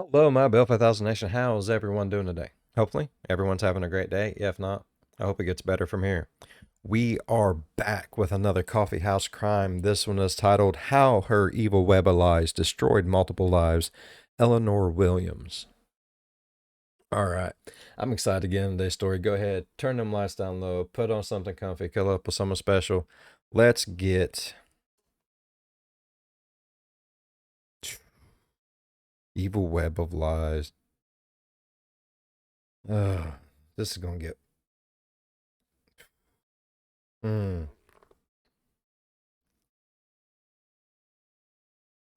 Hello, my Belfast Thousand Nation. How's everyone doing today? Hopefully, everyone's having a great day. If not, I hope it gets better from here. We are back with another Coffeehouse Crime. This one is titled How Her Evil Web of Lies Destroyed Multiple Lives. Eleanor Williams. All right. I'm excited to get into this story. Go ahead, turn them lights down low, put on something comfy, cuddle up with someone special. Let's get Evil Web of Lies. This is gonna get.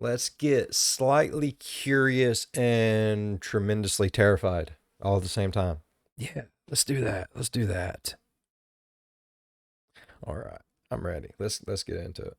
Let's get slightly curious and tremendously terrified all at the same time. Yeah, let's do that. Let's do that. All right, I'm ready. Let's get into it.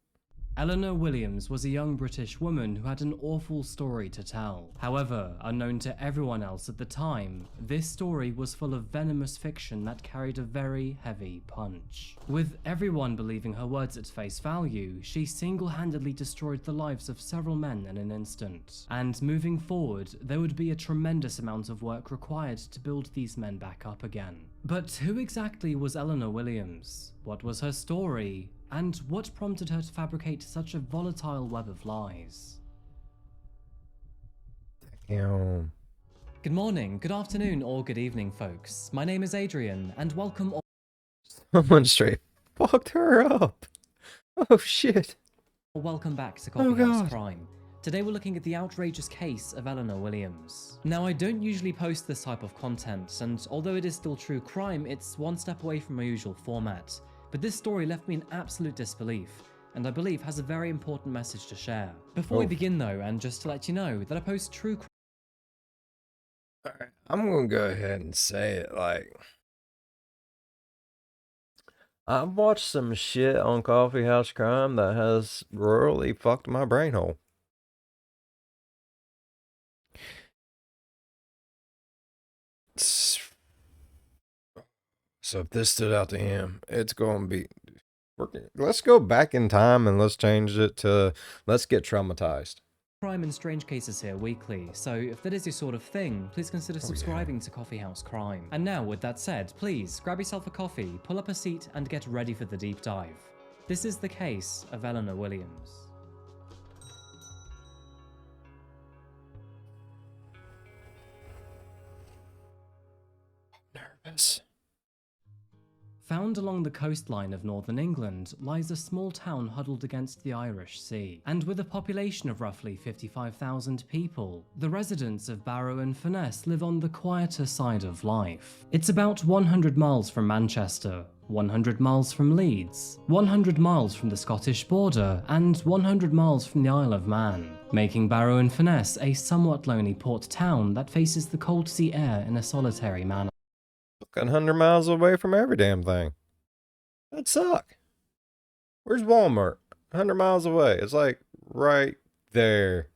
Eleanor Williams was a young British woman who had an awful story to tell. However, unknown to everyone else at the time, this story was full of venomous fiction that carried a very heavy punch. With everyone believing her words at face value, she single-handedly destroyed the lives of several men in an instant. And moving forward, there would be a tremendous amount of work required to build these men back up again. But who exactly was Eleanor Williams? What was her story? And what prompted her to fabricate such a volatile web of lies? Damn. Good morning, good afternoon, or good evening, folks. My name is Adrian, and welcome all. Someone straight fucked her up. Oh shit. Welcome back to Oh, Coffeehouse God. Crime. Today we're looking at the outrageous case of Eleanor Williams. Now, I don't usually post this type of content, and although it is still true crime, it's one step away from my usual format. But this story left me in absolute disbelief, and I believe has a very important message to share. Before we begin though, and just to let you know that I post true crime. Alright, I'm gonna go ahead and say it like I've watched some shit on Coffeehouse Crime that has royally fucked my brain hole. So if this stood out to him, it's going to be. Let's go back in time and let's change it to let's get traumatized. Crime and strange cases here weekly, so if that is your sort of thing, please consider subscribing to Coffeehouse Crime. And now, with that said, please grab yourself a coffee, pull up a seat, and get ready for the deep dive. This is the case of Eleanor Williams. Nervous. Found along the coastline of northern England lies a small town huddled against the Irish Sea, and with a population of roughly 55,000 people, the residents of Barrow-in-Furness live on the quieter side of life. It's about 100 miles from Manchester, 100 miles from Leeds, 100 miles from the Scottish border, and 100 miles from the Isle of Man, making Barrow-in-Furness a somewhat lonely port town that faces the cold sea air in a solitary manner. 100 miles away from every damn thing. That'd suck. Where's Walmart? 100 miles away. It's like right there.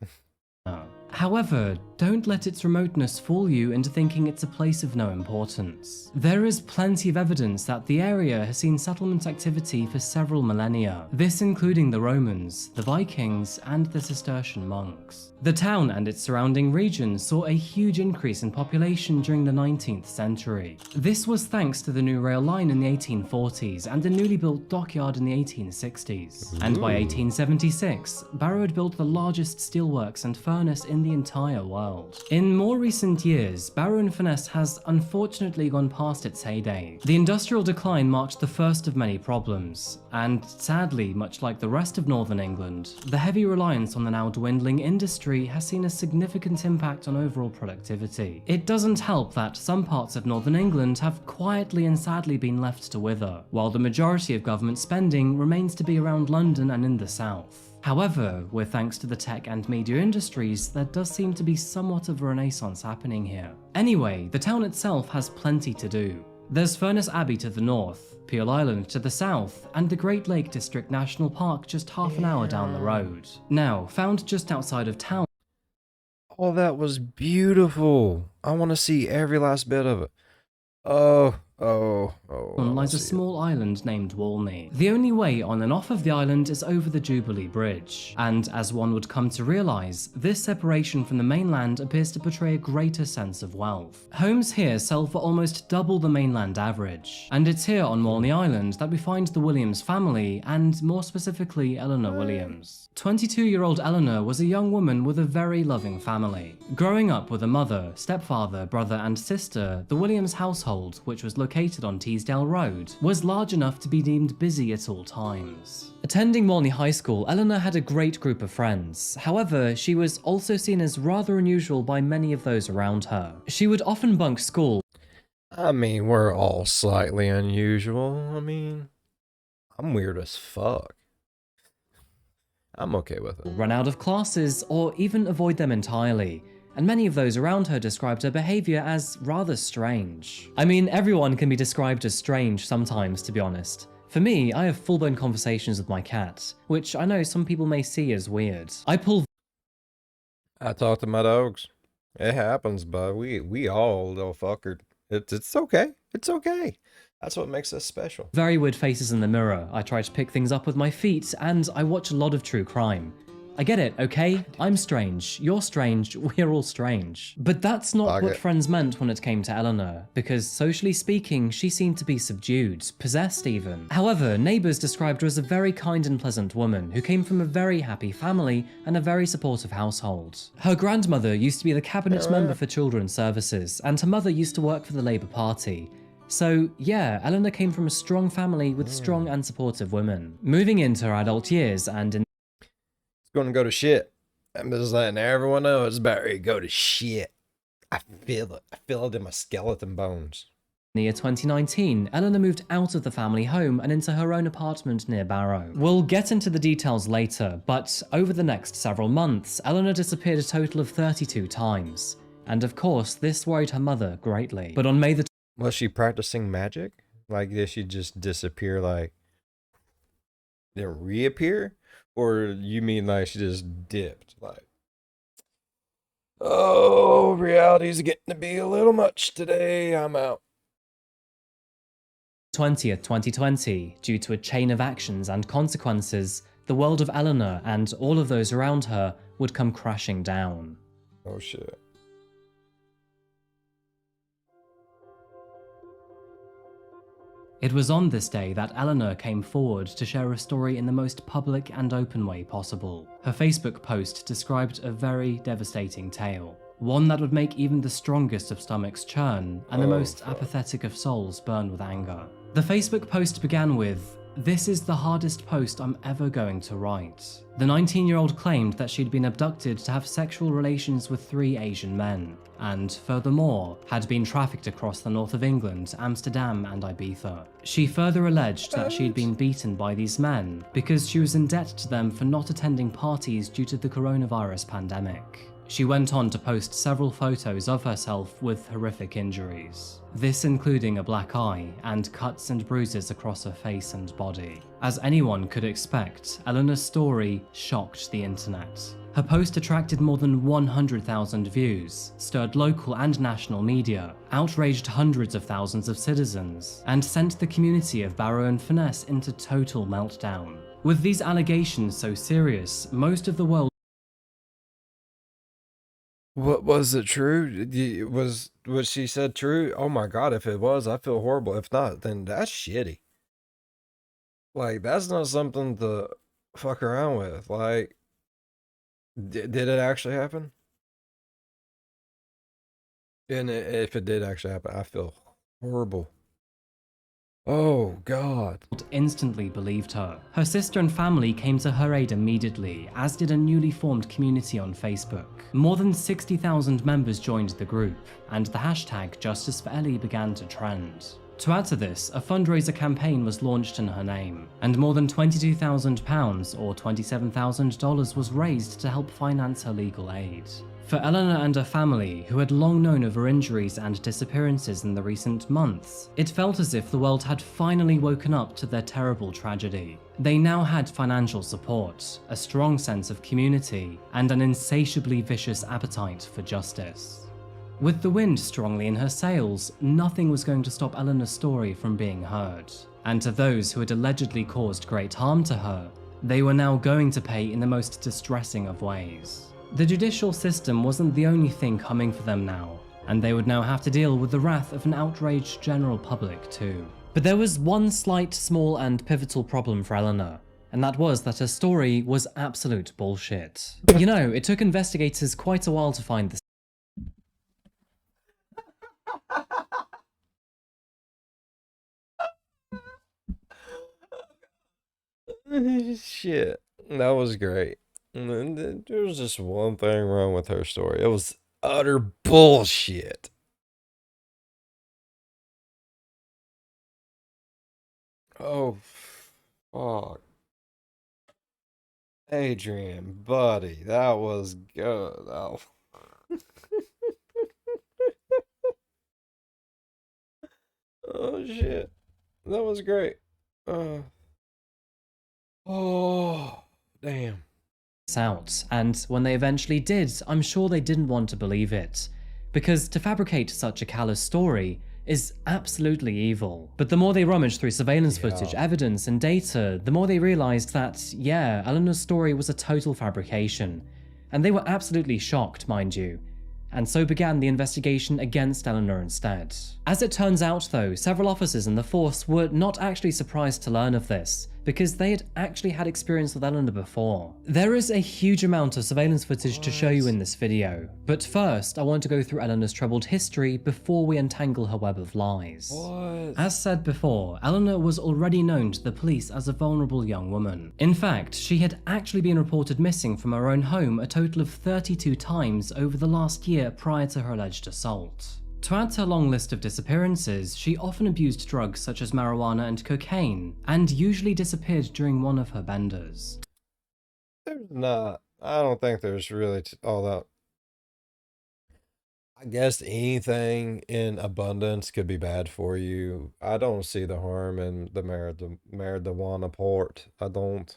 However, don't let its remoteness fool you into thinking it's a place of no importance. There is plenty of evidence that the area has seen settlement activity for several millennia, this including the Romans, the Vikings, and the Cistercian monks. The town and its surrounding region saw a huge increase in population during the 19th century. This was thanks to the new rail line in the 1840s and a newly built dockyard in the 1860s. And by 1876, Barrow had built the largest steelworks and furnace in the entire world. In more recent years, Barrow-in-Furness has unfortunately gone past its heyday. The industrial decline marked the first of many problems, and sadly, much like the rest of northern England, the heavy reliance on the now dwindling industry has seen a significant impact on overall productivity. It doesn't help that some parts of northern England have quietly and sadly been left to wither, while the majority of government spending remains to be around London and in the south. However, with thanks to the tech and media industries, there does seem to be somewhat of a renaissance happening here. Anyway, the town itself has plenty to do. There's Furness Abbey to the north, Peel Island to the south, and the Great Lake District National Park just half an hour down the road. Now, found just outside of town. Oh, that was beautiful. I want to see every last bit of it. Oh. lies a small island named Walney. The only way on and off of the island is over the Jubilee Bridge, and as one would come to realise, this separation from the mainland appears to portray a greater sense of wealth. Homes here sell for almost double the mainland average, and it's here on Walney Island that we find the Williams family, and more specifically Eleanor Williams. 22-year-old Eleanor was a young woman with a very loving family. Growing up with a mother, stepfather, brother and sister, the Williams household, which was located on Teesdale Road, was large enough to be deemed busy at all times. Attending Walney High School, Eleanor had a great group of friends. However, she was also seen as rather unusual by many of those around her. She would often bunk school. I mean, we're all slightly unusual. I mean, I'm weird as fuck. I'm okay with it. Run out of classes, or even avoid them entirely. And many of those around her described her behaviour as rather strange. I mean, everyone can be described as strange sometimes, to be honest. For me, I have full-blown conversations with my cat, which I know some people may see as weird. I talk to my dogs. It happens, but we all little fuckered. It's okay. It's okay. That's what makes us special. Very weird faces in the mirror. I try to pick things up with my feet, and I watch a lot of true crime. I get it, okay? I'm strange, you're strange, we're all strange. But that's not what friends meant when it came to Eleanor, because socially speaking, she seemed to be subdued, possessed even. However, neighbours described her as a very kind and pleasant woman who came from a very happy family and a very supportive household. Her grandmother used to be the cabinet member for Children's Services, and her mother used to work for the Labour Party. So yeah, Eleanor came from a strong family with strong and supportive women. Moving into her adult years and in gonna go to shit. I'm just letting everyone know it's about to go to shit. I feel it. I feel it in my skeleton bones. In the year 2019, Eleanor moved out of the family home and into her own apartment near Barrow. We'll get into the details later, but over the next several months, Eleanor disappeared a total of 32 times. And of course, this worried her mother greatly. But on May the Was she practicing magic? Like, did she just disappear, like, then reappear? Or you mean like she just dipped? Like, oh, reality's getting to be a little much today. I'm out. 20th, 2020, due to a chain of actions and consequences, the world of Eleanor and all of those around her would come crashing down. Oh shit. It was on this day that Eleanor came forward to share a story in the most public and open way possible. Her Facebook post described a very devastating tale, one that would make even the strongest of stomachs churn and the most apathetic of souls burn with anger. The Facebook post began with, "This is the hardest post I'm ever going to write." The 19-year-old claimed that she'd been abducted to have sexual relations with 3 Asian men, and furthermore, had been trafficked across the north of England, Amsterdam and Ibiza. She further alleged that she'd been beaten by these men because she was in debt to them for not attending parties due to the coronavirus pandemic. She went on to post several photos of herself with horrific injuries, this including a black eye and cuts and bruises across her face and body. As anyone could expect, Eleanor's story shocked the internet. Her post attracted more than 100,000 views, stirred local and national media, outraged hundreds of thousands of citizens, and sent the community of Barrow and Finesse into total meltdown. With these allegations so serious, most of the world What was it true? Was what she said true? Oh my god, if it was, I feel horrible. If not, then that's shitty. Like, that's not something to fuck around with. Like, did it actually happen? And if it did actually happen, I feel horrible. Oh god. instantly believed her. Her sister and family came to her aid immediately, as did a newly formed community on Facebook. More than 60,000 members joined the group, and the hashtag Justice for Ellie began to trend. To add to this, a fundraiser campaign was launched in her name, and more than £22,000 or $27,000 was raised to help finance her legal aid. For Eleanor and her family, who had long known of her injuries and disappearances in the recent months, it felt as if the world had finally woken up to their terrible tragedy. They now had financial support, a strong sense of community, and an insatiably vicious appetite for justice. With the wind strongly in her sails, nothing was going to stop Eleanor's story from being heard. And to those who had allegedly caused great harm to her, they were now going to pay in the most distressing of ways. The judicial system wasn't the only thing coming for them now, and they would now have to deal with the wrath of an outraged general public too. But there was one slight, small and pivotal problem for Eleanor, and that was that her story was absolute bullshit. You know, it took investigators quite a while to find the Shit, that was great. And then there was just one thing wrong with her story. It was utter bullshit. Oh, fuck. Adrian, buddy, that was good. Oh. Oh, shit. That was great. Oh, damn. out, and when they eventually did, I'm sure they didn't want to believe it, because to fabricate such a callous story is absolutely evil. But the more they rummaged through surveillance footage, evidence, and data, the more they realized that, yeah, Eleanor's story was a total fabrication, and they were absolutely shocked, mind you. And so began the investigation against Eleanor instead. As it turns out though, several officers in the force were not actually surprised to learn of this, because they had actually had experience with Eleanor before. There is a huge amount of surveillance footage to show you in this video, but first I want to go through Eleanor's troubled history before we untangle her web of lies. As said before, Eleanor was already known to the police as a vulnerable young woman. In fact, she had actually been reported missing from her own home a total of 32 times over the last year prior to her alleged assault. To add to her long list of disappearances, she often abused drugs such as marijuana and cocaine, and usually disappeared during one of her benders. There's not. I don't think there's really all that. I guess anything in abundance could be bad for you. I don't see the harm in the marijuana part. I don't,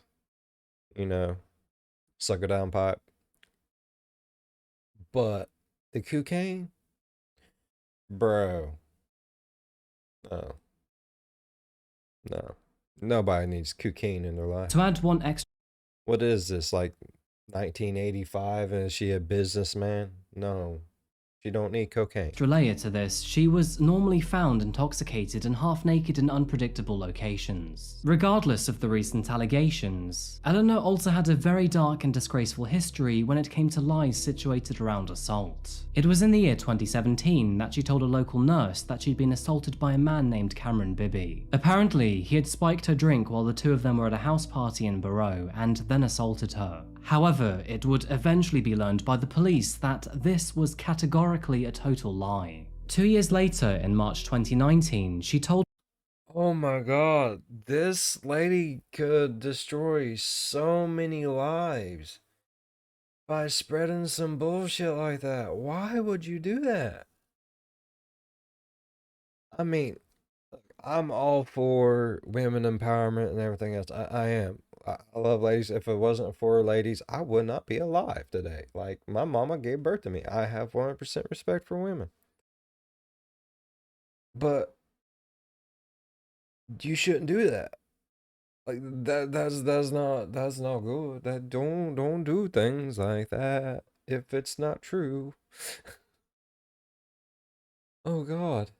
suck it down pipe. But the cocaine? Bro. No. No. Nobody needs cocaine in their life. To add one extra What is this, like 1985, and is she a businessman? No. She don't need cocaine. layer to this, she was normally found intoxicated and half naked in unpredictable locations. Regardless of the recent allegations, Eleanor also had a very dark and disgraceful history when it came to lies situated around assault. It was in the year 2017 that she told a local nurse that she'd been assaulted by a man named Cameron Bibby. Apparently, he had spiked her drink while the two of them were at a house party in Barrow and then assaulted her. However, it would eventually be learned by the police that this was categorically a total lie. 2 years later, in March 2019, she told Oh my god, this lady could destroy so many lives by spreading some bullshit like that. Why would you do that? I mean, I'm all for women empowerment and everything else. I am. I love ladies. If it wasn't for ladies, I would not be alive today. Like, my mama gave birth to me. I have 100% respect for women. But you shouldn't do that. Like, that's not good. That don't do things like that if it's not true. Oh god.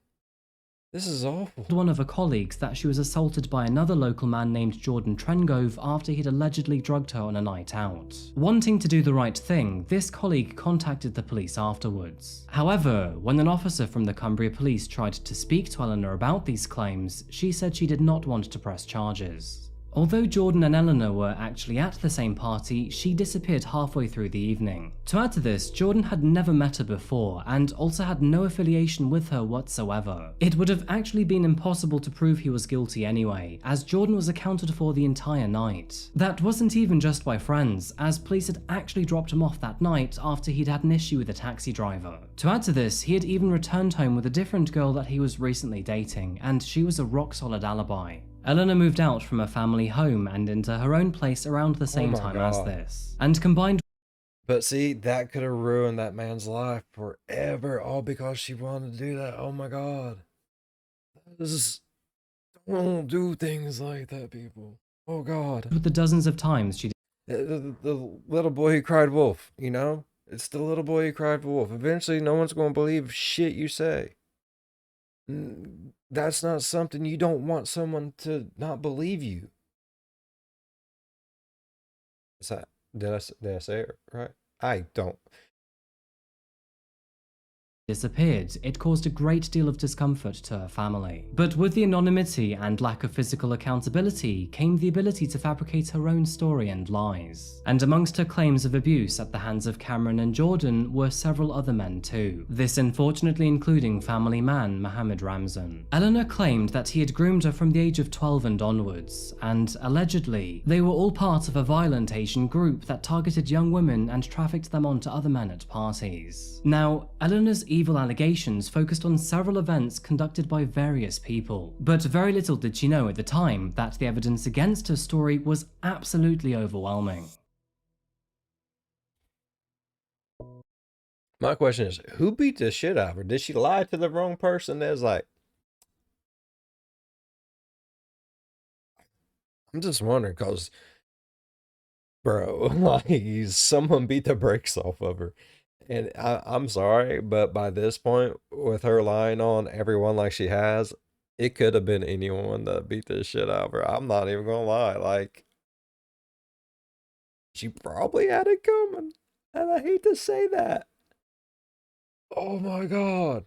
This is awful. one of her colleagues that she was assaulted by another local man named Jordan Trengove after he'd allegedly drugged her on a night out. Wanting to do the right thing, this colleague contacted the police afterwards. However, when an officer from the Cumbria police tried to speak to Eleanor about these claims, she said she did not want to press charges. Although Jordan and Eleanor were actually at the same party, she disappeared halfway through the evening. To add to this, Jordan had never met her before and also had no affiliation with her whatsoever. It would have actually been impossible to prove he was guilty anyway, as Jordan was accounted for the entire night. That wasn't even just by friends, as police had actually dropped him off that night after he'd had an issue with a taxi driver. To add to this, he had even returned home with a different girl that he was recently dating, and she was a rock-solid alibi. Eleanor moved out from her family home and into her own place around the same time as this, and combined But see, that could have ruined that man's life forever, all because she wanted to do that. Oh my God. This is, don't do things like that, people. Oh God. with the dozens of times she The little boy who cried wolf, you know? It's the little boy who cried wolf. Eventually, no one's going to believe shit you say. That's not something you don't want someone to not believe you. Is that, did I say it right? I don't. disappeared, it caused a great deal of discomfort to her family. But with the anonymity and lack of physical accountability came the ability to fabricate her own story and lies. And amongst her claims of abuse at the hands of Cameron and Jordan were several other men too, this unfortunately including family man Mohammed Ramzan. Eleanor claimed that he had groomed her from the age of 12 and onwards, and allegedly, they were all part of a violent Asian group that targeted young women and trafficked them onto other men at parties. Now, Eleanor's evil allegations focused on several events conducted by various people, but very little did she know at the time that the evidence against her story was absolutely overwhelming. My question is, who beat the shit out of her? Did she lie to the wrong person? That's like, I'm just wondering, because, bro, like, someone beat the brakes off of her. And I'm sorry, but by this point, with her lying on everyone like she has, it could have been anyone that beat the shit out of her. I'm not even gonna lie. Like, she probably had it coming. And I hate to say that. Oh my God.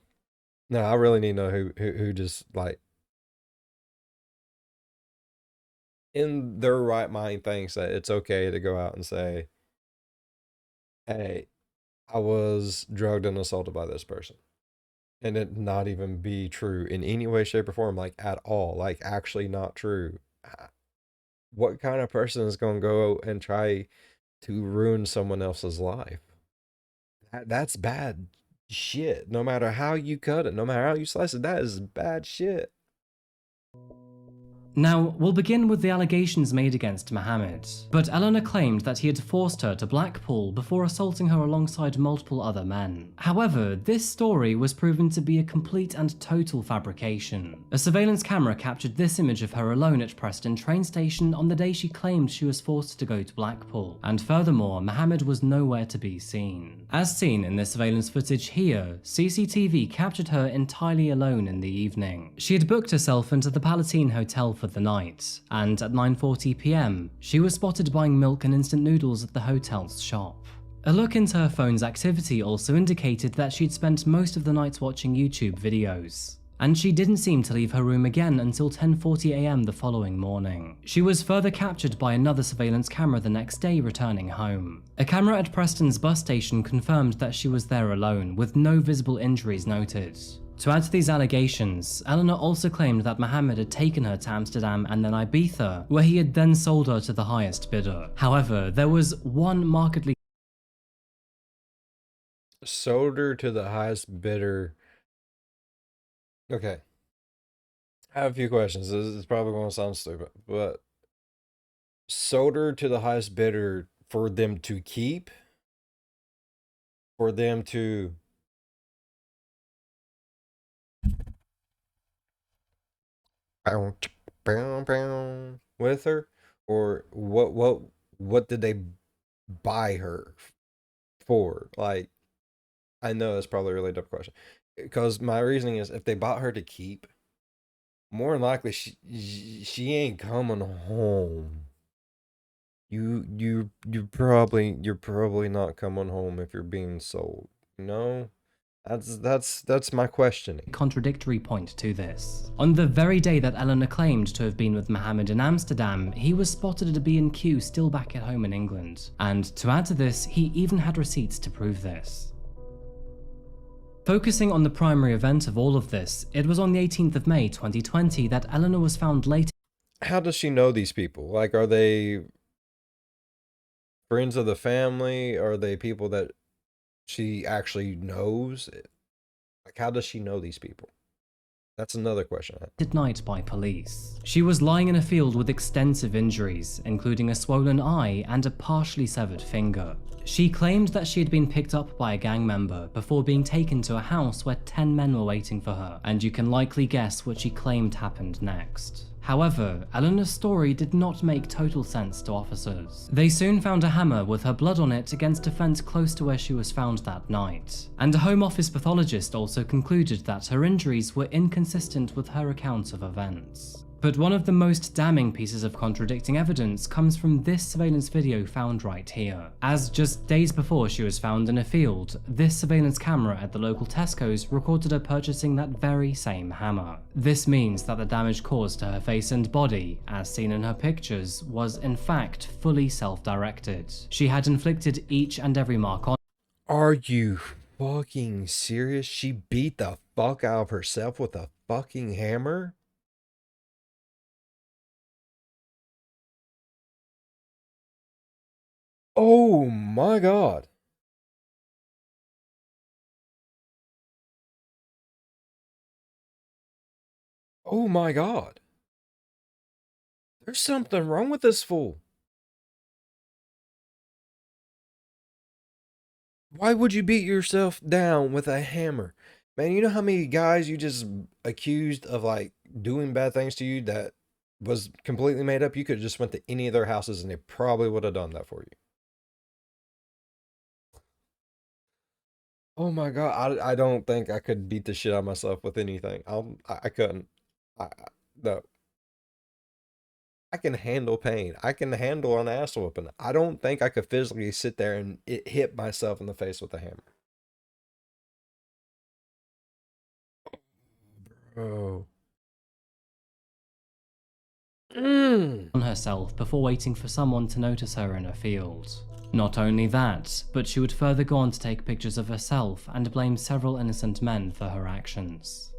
No, I really need to know who just, like, in their right mind thinks that it's okay to go out and say, hey, I was drugged and assaulted by this person. And it not even be true in any way, shape, or form, like at all, like actually not true. What kind of person is going to go and try to ruin someone else's life? That's bad shit. No matter how you cut it, no matter how you slice it, that is bad shit. Now, we'll begin with the allegations made against Mohammed, but Eleanor claimed that he had forced her to Blackpool before assaulting her alongside multiple other men. However, this story was proven to be a complete and total fabrication. A surveillance camera captured this image of her alone at Preston train station on the day she claimed she was forced to go to Blackpool, and furthermore, Mohammed was nowhere to be seen. As seen in the surveillance footage here, CCTV captured her entirely alone in the evening. She had booked herself into the Palatine Hotel for the night, and at 9:40 PM, she was spotted buying milk and instant noodles at the hotel's shop. A look into her phone's activity also indicated that she'd spent most of the night watching YouTube videos, and she didn't seem to leave her room again until 10:40 AM the following morning. She was further captured by another surveillance camera the next day returning home. A camera at Preston's bus station confirmed that she was there alone, with no visible injuries noted. To add to these allegations, Eleanor also claimed that Mohammed had taken her to Amsterdam and then Ibiza, where he had then sold her to the highest bidder. However, there was one markedly Sold her to the highest bidder. Okay. I have a few questions. This is probably going to sound stupid, but sold her to the highest bidder for them to keep? For them to with her, or what did they buy her for? Like, I know that's probably a really dumb question, because my reasoning is if they bought her to keep, more than likely she ain't coming home. You're probably not coming home if you're being sold. You know? That's my questioning. contradictory point to this. On the very day that Eleanor claimed to have been with Mohammed in Amsterdam, he was spotted at a B&Q still back at home in England. And to add to this, he even had receipts to prove this. Focusing on the primary event of all of this, it was on the 18th of May 2020 that Eleanor was found later. How does she know these people? Like, are they friends of the family? Are they people that she actually knows? Like, how does she know these people? That's another question. At night by police. She was lying in a field with extensive injuries, including a swollen eye and a partially severed finger. She claimed that she had been picked up by a gang member before being taken to a house where 10 men were waiting for her, and you can likely guess what she claimed happened next. However, Eleanor's story did not make total sense to officers. They soon found a hammer with her blood on it against a fence close to where she was found that night. And a Home Office pathologist also concluded that her injuries were inconsistent with her account of events. But one of the most damning pieces of contradicting evidence comes from this surveillance video found right here. As just days before she was found in a field, this surveillance camera at the local Tesco's recorded her purchasing that very same hammer. This means that the damage caused to her face and body, as seen in her pictures, was in fact fully self-directed. She had inflicted each and every mark on. Are you fucking serious? She beat the fuck out of herself with a fucking hammer? Oh my god. Oh my god. There's something wrong with this fool. Why would you beat yourself down with a hammer? Man, you know how many guys you just accused of like doing bad things to you that was completely made up? You could have just went to any of their houses and they probably would have done that for you. Oh my god, I don't think I could beat the shit out of myself with anything. I couldn't. No. I can handle pain. I can handle an ass whooping. I don't think I could physically sit there and hit myself in the face with a hammer. Bro. On herself before waiting for someone to notice her in a field. Not only that, but she would further go on to take pictures of herself and blame several innocent men for her actions.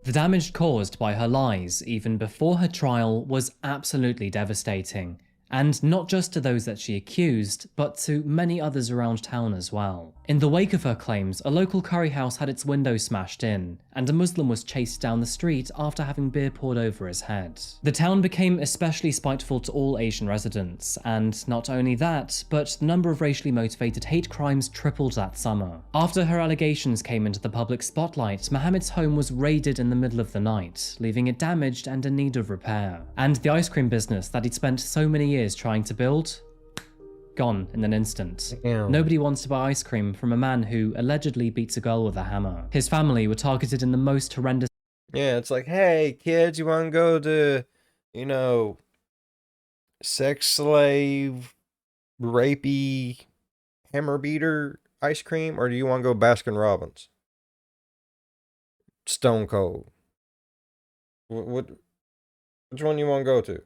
The damage caused by her lies, even before her trial, was absolutely devastating, and not just to those that she accused, but to many others around town as well. In the wake of her claims, a local curry house had its window smashed in, and a Muslim was chased down the street after having beer poured over his head. The town became especially spiteful to all Asian residents, and not only that, but the number of racially motivated hate crimes tripled that summer. After her allegations came into the public spotlight, Mohammed's home was raided in the middle of the night, leaving it damaged and in need of repair. And the ice cream business that he'd spent so many years trying to build, gone in an instant. Damn. Nobody wants to buy ice cream from a man who allegedly beats a girl with a hammer. His family were targeted in the most horrendous. Yeah, it's like, hey, kids, you want to go to, you know, sex slave, rapey, hammer beater ice cream, or do you want to go Baskin Robbins? Stone Cold. Which one you want to go to?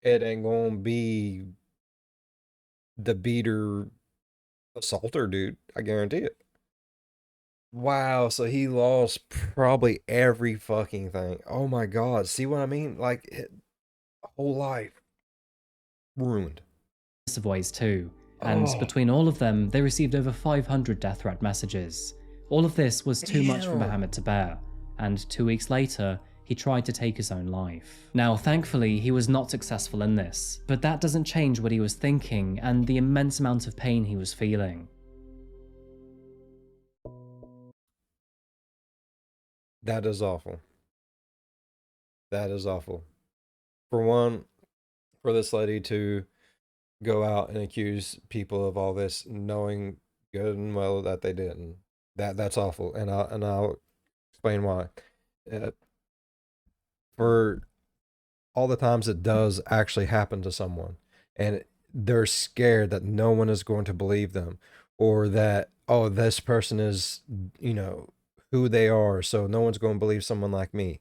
It ain't gonna be the beater assaulter, dude. I guarantee it. Wow, so he lost probably every fucking thing. Oh my god, see what I mean? Like, whole life ruined. Of ways too, and Oh. between all of them, they received over 500 death threat messages. All of this was too much for Damn. Mohammed to bear, and 2 weeks later, he tried to take his own life. Now, thankfully, he was not successful in this, but that doesn't change what he was thinking and the immense amount of pain he was feeling. That is awful. That is awful. For one, for this lady to go out and accuse people of all this, knowing good and well that they didn't. That's awful, and I'll explain why. Uh, for all the times it does actually happen to someone, and they're scared that no one is going to believe them, or that, oh, this person is, you know, who they are, so no one's going to believe someone like me.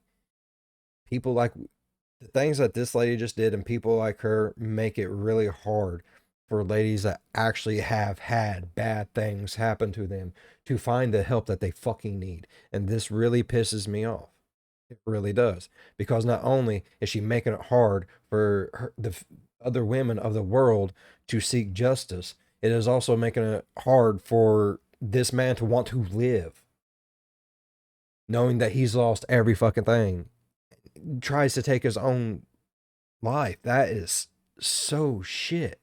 People like the things that this lady just did, and people like her make it really hard for ladies that actually have had bad things happen to them to find the help that they fucking need. And this really pisses me off. It really does. Because not only is she making it hard for the other women of the world to seek justice, it is also making it hard for this man to want to live. knowing that he's lost every fucking thing, tries to take his own life. That is so shit.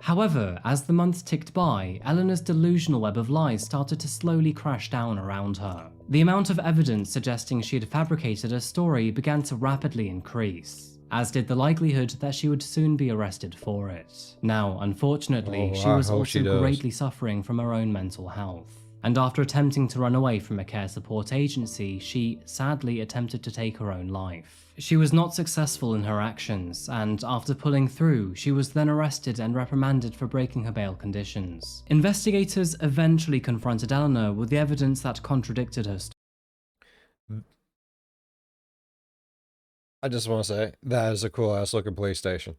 However, as the months ticked by, Eleanor's delusional web of lies started to slowly crash down around her. The amount of evidence suggesting she had fabricated a story began to rapidly increase, as did the likelihood that she would soon be arrested for it. Now, unfortunately, she was also greatly suffering from her own mental health. And after attempting to run away from a care support agency, she sadly attempted to take her own life. She was not successful in her actions, and after pulling through, she was then arrested and reprimanded for breaking her bail conditions. Investigators eventually confronted Eleanor with the evidence that contradicted her story. I just want to say, that is a cool ass looking police station.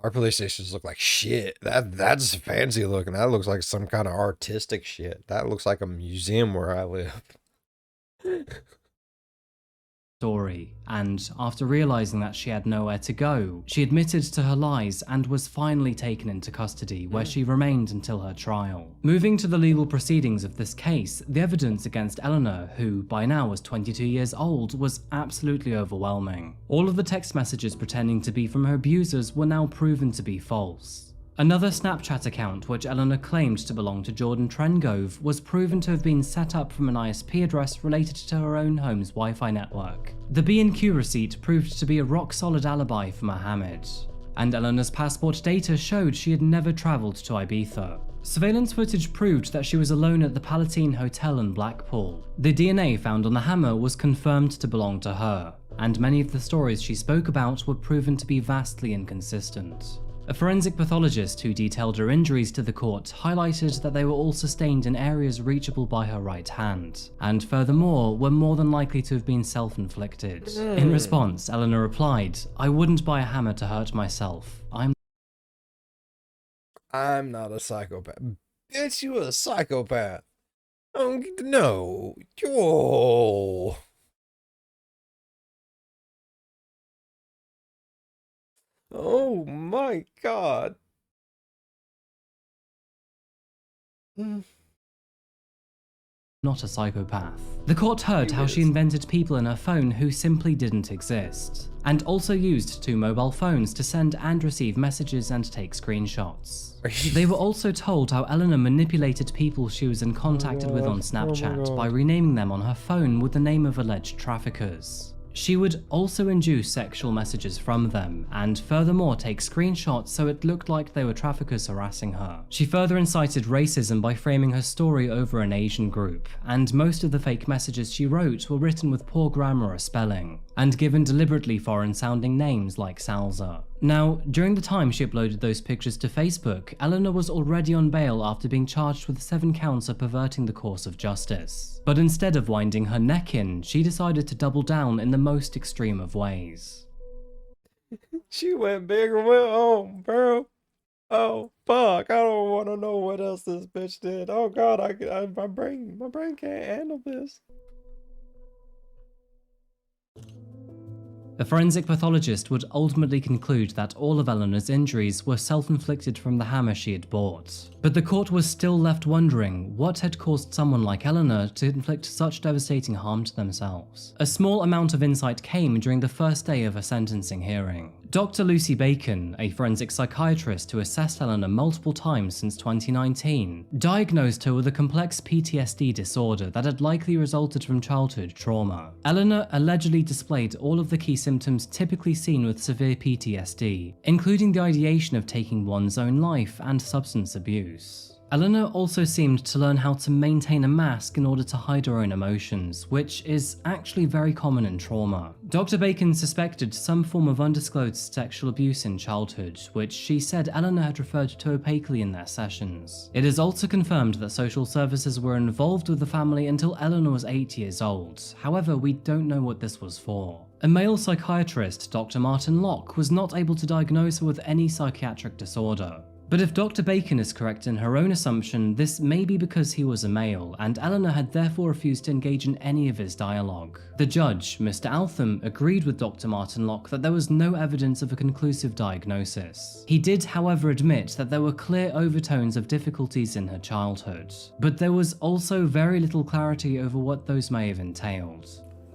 Our police stations look like shit. That's fancy looking. That looks like some kind of artistic shit. That looks like a museum where I live. And after realizing that she had nowhere to go, she admitted to her lies and was finally taken into custody, where she remained until her trial. Moving to the legal proceedings of this case, the evidence against Eleanor, who by now was 22 years old, was absolutely overwhelming. All of the text messages pretending to be from her abusers were now proven to be false. Another Snapchat account, which Eleanor claimed to belong to Jordan Trengove, was proven to have been set up from an ISP address related to her own home's Wi-Fi network. The B&Q receipt proved to be a rock-solid alibi for Mohammed, and Eleanor's passport data showed she had never travelled to Ibiza. Surveillance footage proved that she was alone at the Palatine Hotel in Blackpool. The DNA found on the hammer was confirmed to belong to her, and many of the stories she spoke about were proven to be vastly inconsistent. A forensic pathologist who detailed her injuries to the court highlighted that they were all sustained in areas reachable by her right hand, and furthermore were more than likely to have been self-inflicted. In response, Eleanor replied, "I wouldn't buy a hammer to hurt myself. I'm not a psychopath. Bitch, you a psychopath. Oh, no. Oh. Oh my God. Not a psychopath." The court heard how she invented people in her phone who simply didn't exist, and also used 2 mobile phones to send and receive messages and take screenshots. They were also told how Eleanor manipulated people she was in contact with on Snapchat by renaming them on her phone with the name of alleged traffickers. She would also induce sexual messages from them, and furthermore take screenshots so it looked like they were traffickers harassing her. She further incited racism by framing her story over an Asian group, and most of the fake messages she wrote were written with poor grammar or spelling, and given deliberately foreign-sounding names like Salza. Now, during the time she uploaded those pictures to Facebook, Eleanor was already on bail after being charged with 7 counts of perverting the course of justice. But instead of winding her neck in, she decided to double down in the most extreme of ways. She went big and went home, bro. Oh, fuck. I don't want to know what else this bitch did. Oh, God, my brain can't handle this. A forensic pathologist would ultimately conclude that all of Eleanor's injuries were self-inflicted from the hammer she had bought. But the court was still left wondering what had caused someone like Eleanor to inflict such devastating harm to themselves. A small amount of insight came during the first day of her sentencing hearing. Dr. Lucy Bacon, a forensic psychiatrist who assessed Eleanor multiple times since 2019, diagnosed her with a complex PTSD disorder that had likely resulted from childhood trauma. Eleanor allegedly displayed all of the key symptoms typically seen with severe PTSD, including the ideation of taking one's own life and substance abuse. Eleanor also seemed to learn how to maintain a mask in order to hide her own emotions, which is actually very common in trauma. Dr. Bacon suspected some form of undisclosed sexual abuse in childhood, which she said Eleanor had referred to opaquely in their sessions. It is also confirmed that social services were involved with the family until Eleanor was 8 years old. However, we don't know what this was for. A male psychiatrist, Dr. Martin Locke, was not able to diagnose her with any psychiatric disorder. But if Dr. Bacon is correct in her own assumption, this may be because he was a male, and Eleanor had therefore refused to engage in any of his dialogue. The judge, Mr. Altham, agreed with Dr. Martinlock that there was no evidence of a conclusive diagnosis. He did, however, admit that there were clear overtones of difficulties in her childhood, but there was also very little clarity over what those may have entailed.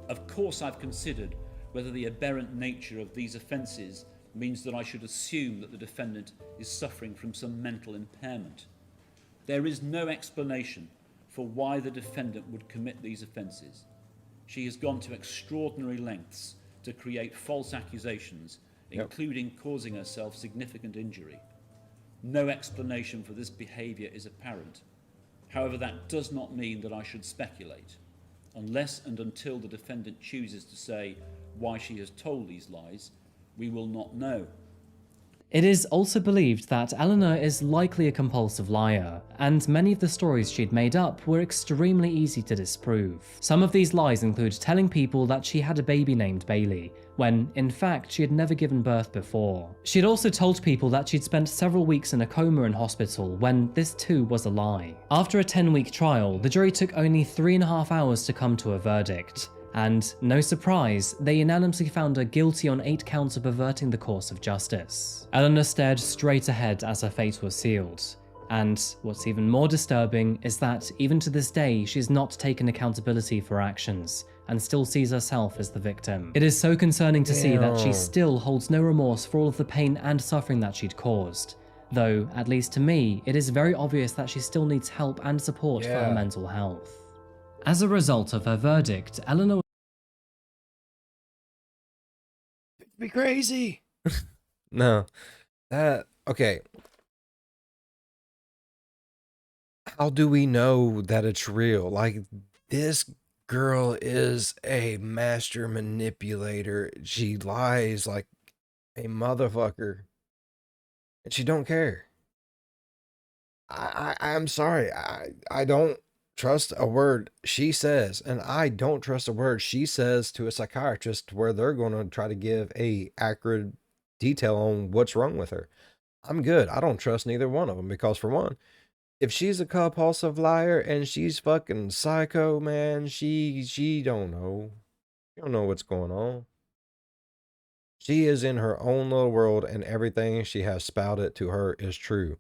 Of course, I've considered whether the aberrant nature of these offences means that I should assume that the defendant is suffering from some mental impairment. There is no explanation for why the defendant would commit these offences. She has gone to extraordinary lengths to create false accusations, including causing herself significant injury. No explanation for this behaviour is apparent. However, that does not mean that I should speculate. Unless and until the defendant chooses to say why she has told these lies, we will not know. It is also believed that Eleanor is likely a compulsive liar, and many of the stories she'd made up were extremely easy to disprove. Some of these lies include telling people that she had a baby named Bailey, when in fact she had never given birth before. She'd also told people that she'd spent several weeks in a coma in hospital, when this too was a lie. After a 10-week trial, the jury took only 3.5 hours to come to a verdict. And, no surprise, they unanimously found her guilty on 8 counts of perverting the course of justice. Eleanor stared straight ahead as her fate was sealed. And what's even more disturbing is that, even to this day, she's not taken accountability for her actions, and still sees herself as the victim. It is so concerning to see that she still holds no remorse for all of the pain and suffering that she'd caused. Though, at least to me, it is very obvious that she still needs help and support for her mental health. As a result of her verdict, Eleanor be crazy. No. Okay. How do we know that it's real? Like, this girl is a master manipulator. She lies like a motherfucker. And she don't care. I'm sorry. I don't trust a word she says, and I don't trust a word she says to a psychiatrist where they're going to try to give a accurate detail on what's wrong with her. I'm good. I don't trust neither one of them because, for one, if she's a compulsive liar and she's fucking psycho, man, she don't know. She don't know what's going on. She is in her own little world, and everything she has spouted to her is true.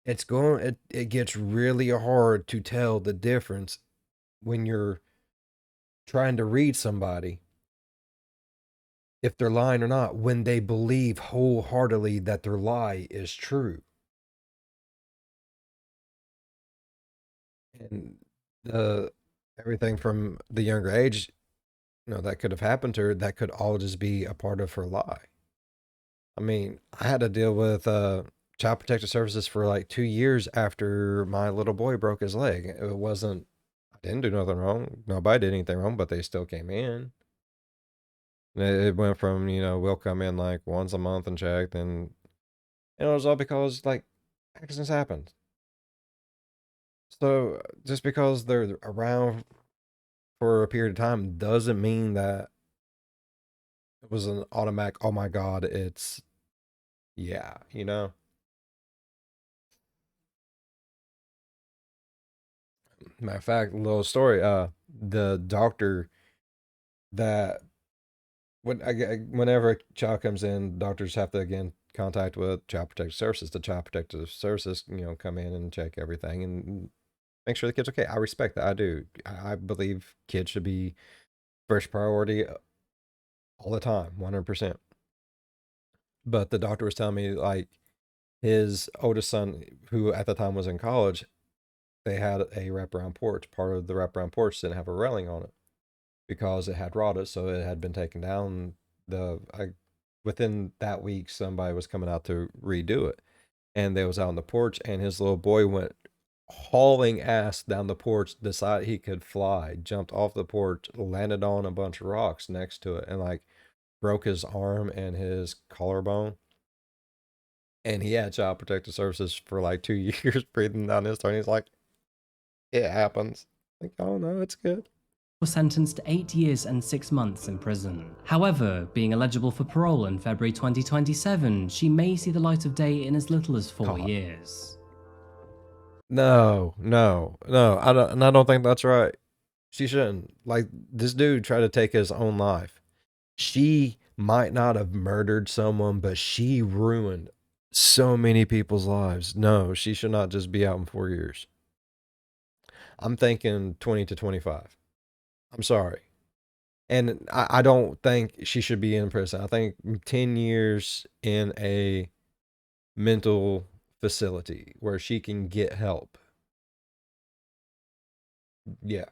It gets really hard to tell the difference when you're trying to read somebody, if they're lying or not, when they believe wholeheartedly that their lie is true. And everything from the younger age, that could have happened to her, that could all just be a part of her lie. I mean, I had to deal with Child Protective Services for like 2 years after my little boy broke his leg. I didn't do nothing wrong. Nobody did anything wrong, but they still came in. It went from, we'll come in like once a month and check, and it was all because like accidents happened. So just because they're around for a period of time doesn't mean that it was an automatic, oh my God, yeah. Matter of fact, little story, the doctor that whenever a child comes in, doctors have to again contact with Child Protective Services. The Child Protective Services, come in and check everything and make sure the kid's okay. I respect that. I do. I believe kids should be first priority all the time, 100%. But the doctor was telling me, like, his oldest son, who at the time was in college, they had a wraparound porch. Part of the wraparound porch didn't have a railing on it because it had rotted, so it had been taken down. Within that week, somebody was coming out to redo it, and they was out on the porch, and his little boy went hauling ass down the porch, decided he could fly, jumped off the porch, landed on a bunch of rocks next to it, and like broke his arm and his collarbone. And he had Child Protective Services for like 2 years breathing down his throat. He's like, it happens. Like, oh no, it's good. was sentenced to 8 years and 6 months in prison. However, being eligible for parole in February 2027, she may see the light of day in as little as 4 God. years. No. I don't think that's right. She shouldn't. Like, this dude tried to take his own life. She might not have murdered someone, but she ruined so many people's lives. No, she should not just be out in 4 years. I'm thinking 20 to 25. I'm sorry. And I don't think she should be in prison. I think 10 years in a mental facility where she can get help. Yeah.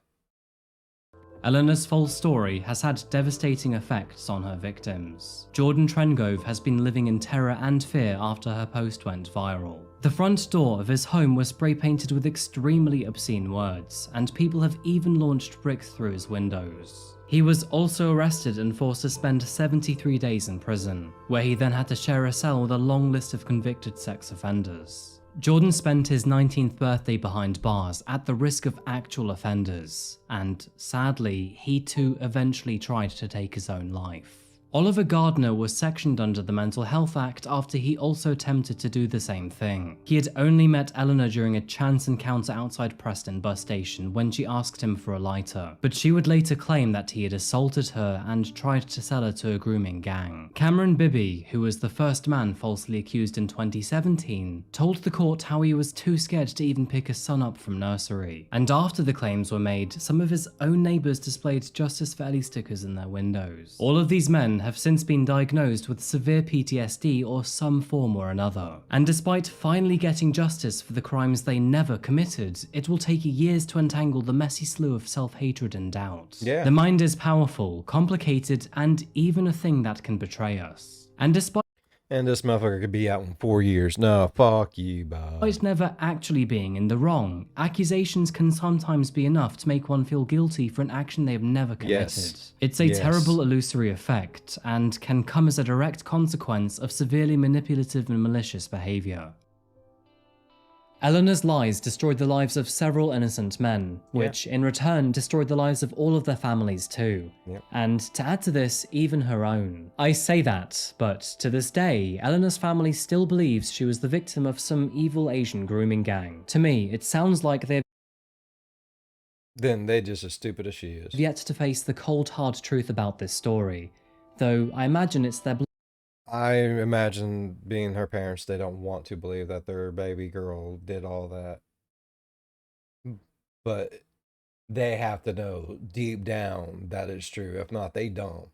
Eleanor's false story has had devastating effects on her victims. Jordan Trengove has been living in terror and fear after her post went viral. The front door of his home was spray painted with extremely obscene words, and people have even launched bricks through his windows. He was also arrested and forced to spend 73 days in prison, where he then had to share a cell with a long list of convicted sex offenders. Jordan spent his 19th birthday behind bars at the risk of actual offenders, and sadly, he too eventually tried to take his own life. Oliver Gardner was sectioned under the Mental Health Act after he also attempted to do the same thing. He had only met Eleanor during a chance encounter outside Preston bus station when she asked him for a lighter, but she would later claim that he had assaulted her and tried to sell her to a grooming gang. Cameron Bibby, who was the first man falsely accused in 2017, told the court how he was too scared to even pick his son up from nursery. And after the claims were made, some of his own neighbours displayed Justice for Ellie stickers in their windows. All of these men have since been diagnosed with severe PTSD or some form or another. And despite finally getting justice for the crimes they never committed, it will take years to untangle the messy slew of self-hatred and doubt. Yeah. The mind is powerful, complicated, and even a thing that can betray us. And despite this motherfucker could be out in 4 years. No, fuck you, Bob. Despite never actually being in the wrong, accusations can sometimes be enough to make one feel guilty for an action they have never committed. Yes. It's a Yes. terrible illusory effect, and can come as a direct consequence of severely manipulative and malicious behaviour. Eleanor's lies destroyed the lives of several innocent men, which in return destroyed the lives of all of their families too. Yep. And to add to this, even her own. I say that, but to this day, Eleanor's family still believes she was the victim of some evil Asian grooming gang. To me, it sounds like they've Then they just as stupid as she is. yet to face the cold hard truth about this story, though I imagine it's their I imagine being her parents, they don't want to believe that their baby girl did all that. But they have to know deep down that it's true. If not, they don't.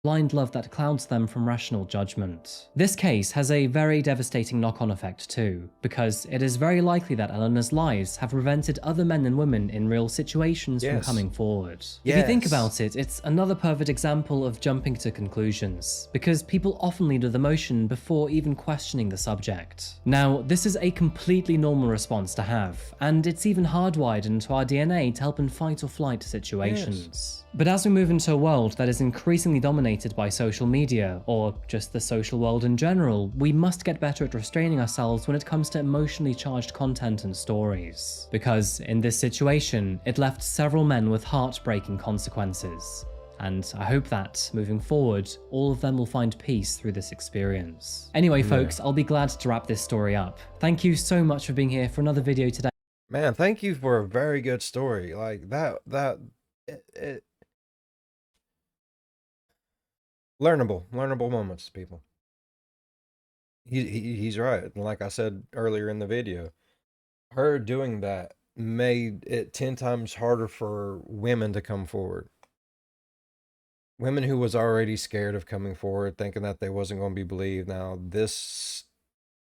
blind love that clouds them from rational judgment. This case has a very devastating knock-on effect too, because it is very likely that Eleanor's lies have prevented other men and women in real situations from Yes. coming forward. If you think Yes. about it, it's another perfect example of jumping to conclusions, because people often lead with emotion before even questioning the subject. Now, this is a completely normal response to have, and it's even hardwired into our DNA to help in fight or flight situations. But as we move into a world that is increasingly dominated by social media, or just the social world in general, we must get better at restraining ourselves when it comes to emotionally charged content and stories. Because in this situation, it left several men with heartbreaking consequences. And I hope that, moving forward, all of them will find peace through this experience. Anyway, folks, I'll be glad to wrap this story up. Thank you so much for being here for another video today. Man, thank you for a very good story. Like learnable moments, people. He's right. Like I said earlier in the video, her doing that made it 10 times harder for women to come forward. Women who was already scared of coming forward, thinking that they wasn't going to be believed. Now this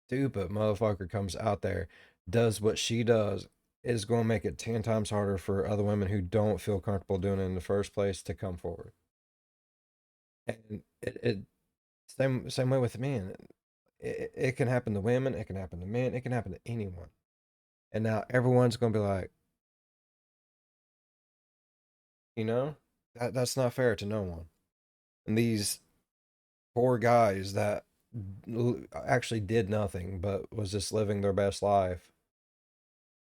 stupid motherfucker comes out there, does what she does, is going to make it 10 times harder for other women who don't feel comfortable doing it in the first place to come forward. And it same way with men. It can happen to women, it can happen to men, it can happen to anyone. And now everyone's gonna be like, that's not fair to no one. And these poor guys that actually did nothing but was just living their best life,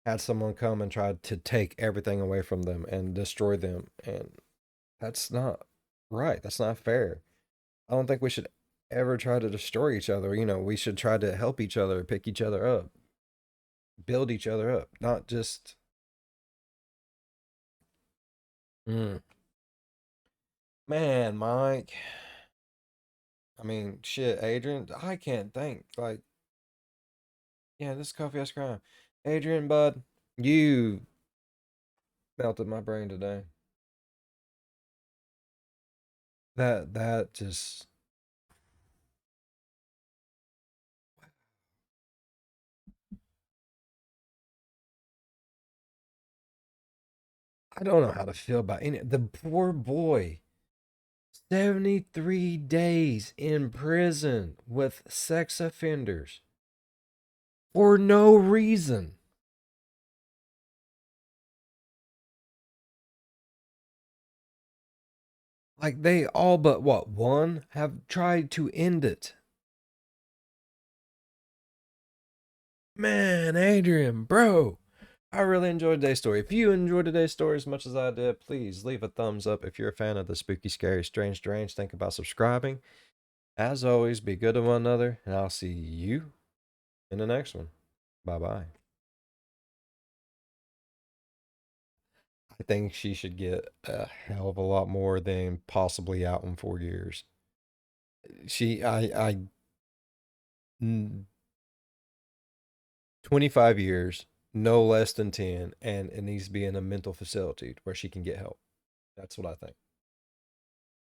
had someone come and try to take everything away from them and destroy them. And that's not right. That's not fair. I don't think we should ever try to destroy each other. We should try to help each other, pick each other up, build each other up, not just. Mm. Man, Mike. I mean, shit, Adrian. I can't think. Like, yeah, this is Coffeehouse Crime. Adrian, bud, you melted my brain today. That just. I don't know how to feel about any. The poor boy. 73 days in prison with sex offenders for no reason. Like they all but what, one have tried to end it. Man, Adrian, bro, I really enjoyed today's story. If you enjoyed today's story as much as I did, please leave a thumbs up. If you're a fan of the spooky, scary, strange, think about subscribing. As always, be good to one another, and I'll see you in the next one. Bye-bye. I think she should get a hell of a lot more than possibly out in 4 years. She, mm, 25 years, no less than 10, and it needs to be in a mental facility where she can get help. That's what I think.